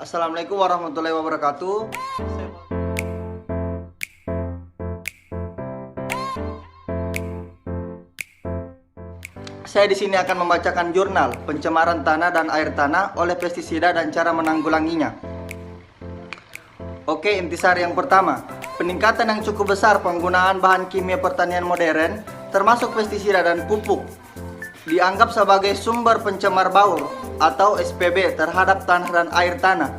Assalamualaikum warahmatullahi wabarakatuh. Saya di sini akan membacakan jurnal pencemaran tanah dan air tanah oleh pestisida dan cara menanggulanginya. Oke, intisari yang pertama, peningkatan yang cukup besar penggunaan bahan kimia pertanian modern, termasuk pestisida dan pupuk, dianggap sebagai sumber pencemar baur atau SPB terhadap tanah dan air tanah.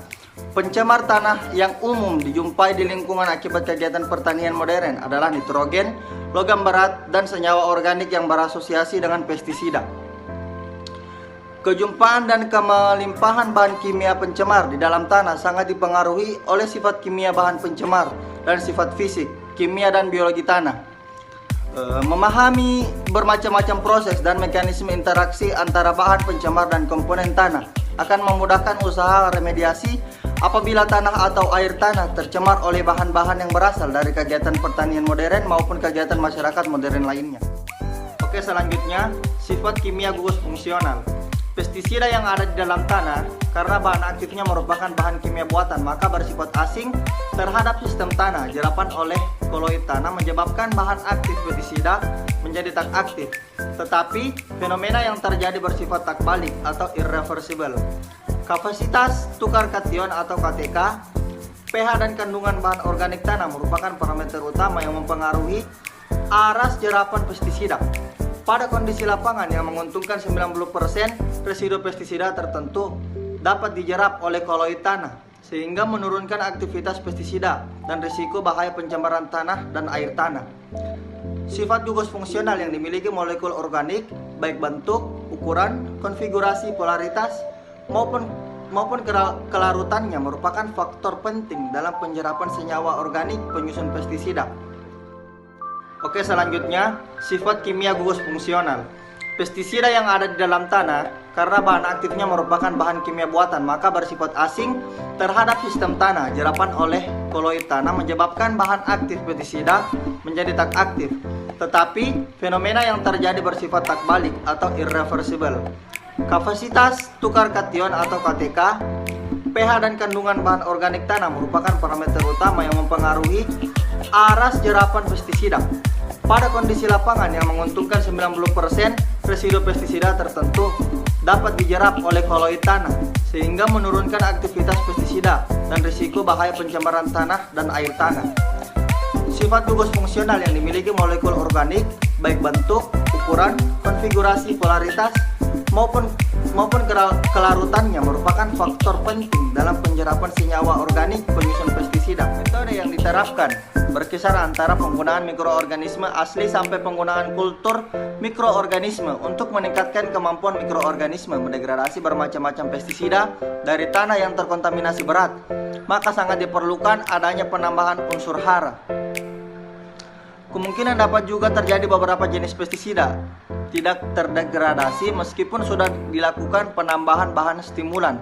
Pencemar tanah yang umum dijumpai di lingkungan akibat kegiatan pertanian modern adalah nitrogen, logam berat, dan senyawa organik yang berasosiasi dengan pestisida. Kejumpaan dan kemelimpahan bahan kimia pencemar di dalam tanah sangat dipengaruhi oleh sifat kimia bahan pencemar dan sifat fisik, kimia, dan biologi tanah. Memahami bermacam-macam proses dan mekanisme interaksi antara bahan pencemar dan komponen tanah akan memudahkan usaha remediasi apabila tanah atau air tanah tercemar oleh bahan-bahan yang berasal dari kegiatan pertanian modern maupun kegiatan masyarakat modern lainnya. Oke, selanjutnya, sifat kimia gugus fungsional. Pestisida yang ada di dalam tanah karena bahan aktifnya merupakan bahan kimia buatan, maka bersifat asing terhadap sistem tanah. Jerapan oleh koloid tanah menyebabkan bahan aktif pestisida menjadi tak aktif. Tetapi fenomena yang terjadi bersifat tak balik atau irreversible. Kapasitas tukar kation atau KTK, pH dan kandungan bahan organik tanah merupakan parameter utama yang mempengaruhi aras jerapan pestisida. Pada kondisi lapangan yang menguntungkan 90%, residu pestisida tertentu dapat dijerap oleh koloid tanah sehingga menurunkan aktivitas pestisida dan risiko bahaya pencemaran tanah dan air tanah. Sifat gugus fungsional yang dimiliki molekul organik, baik bentuk, ukuran, konfigurasi, polaritas, maupun kelarutannya merupakan faktor penting dalam penyerapan senyawa organik penyusun pestisida. Oke, selanjutnya, sifat kimia gugus fungsional. Pestisida yang ada di dalam tanah karena bahan aktifnya merupakan bahan kimia buatan, maka bersifat asing terhadap sistem tanah. Jerapan oleh koloid tanah menyebabkan bahan aktif pestisida menjadi tak aktif. Tetapi fenomena yang terjadi bersifat tak balik atau irreversible. Kapasitas tukar kation atau KTK, pH dan kandungan bahan organik tanah merupakan parameter utama yang mempengaruhi aras jerapan pestisida. Pada kondisi lapangan yang menguntungkan 90%, residu pestisida tertentu dapat dijerap oleh koloid tanah sehingga menurunkan aktivitas pestisida dan risiko bahaya pencemaran tanah dan air tanah. Sifat gugus fungsional yang dimiliki molekul organik, baik bentuk, ukuran, konfigurasi, polaritas, maupun kelarutannya merupakan faktor penting dalam penyerapan senyawa organik penyusun pestisida. Metode yang diterapkan berkisar antara penggunaan mikroorganisme asli sampai penggunaan kultur mikroorganisme untuk meningkatkan kemampuan mikroorganisme mendegradasi bermacam-macam pestisida dari tanah yang terkontaminasi berat. Maka sangat diperlukan adanya penambahan unsur hara. Kemungkinan dapat juga terjadi beberapa jenis pestisida tidak terdegradasi meskipun sudah dilakukan penambahan bahan stimulan.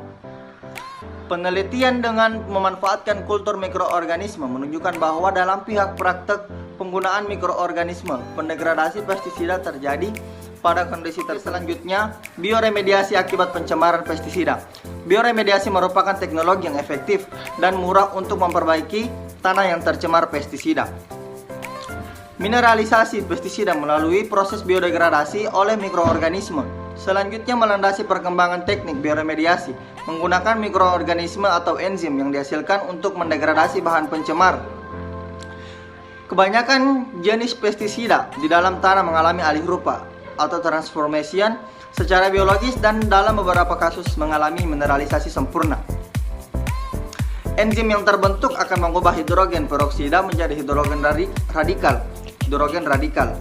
Penelitian dengan memanfaatkan kultur mikroorganisme menunjukkan bahwa dalam pihak praktek penggunaan mikroorganisme, pendegradasi pestisida terjadi pada kondisi selanjutnya. Bioremediasi akibat pencemaran pestisida. Bioremediasi merupakan teknologi yang efektif dan murah untuk memperbaiki tanah yang tercemar pestisida. Mineralisasi pestisida melalui proses biodegradasi oleh mikroorganisme. Selanjutnya melandasi perkembangan teknik bioremediasi menggunakan mikroorganisme atau enzim yang dihasilkan untuk mendegradasi bahan pencemar. Kebanyakan jenis pestisida di dalam tanah mengalami alih rupa atau transformation secara biologis dan dalam beberapa kasus mengalami mineralisasi sempurna. Enzim yang terbentuk akan mengubah hidrogen peroksida menjadi hidrogen radikal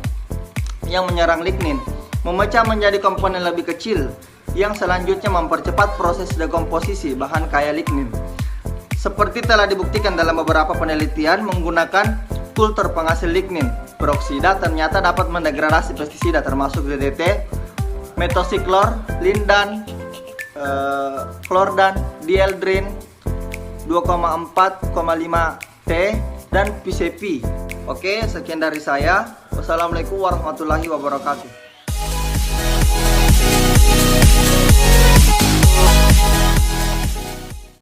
yang menyerang lignin, memecah menjadi komponen lebih kecil yang selanjutnya mempercepat proses dekomposisi bahan kaya lignin. Seperti telah dibuktikan dalam beberapa penelitian menggunakan kultur penghasil lignin peroksida ternyata dapat mendegradasi pestisida termasuk DDT, metosiklor, lindan, klordan, dieldrin 2,4,5 T dan PCP. Oke, sekian dari saya. Wassalamualaikum warahmatullahi wabarakatuh.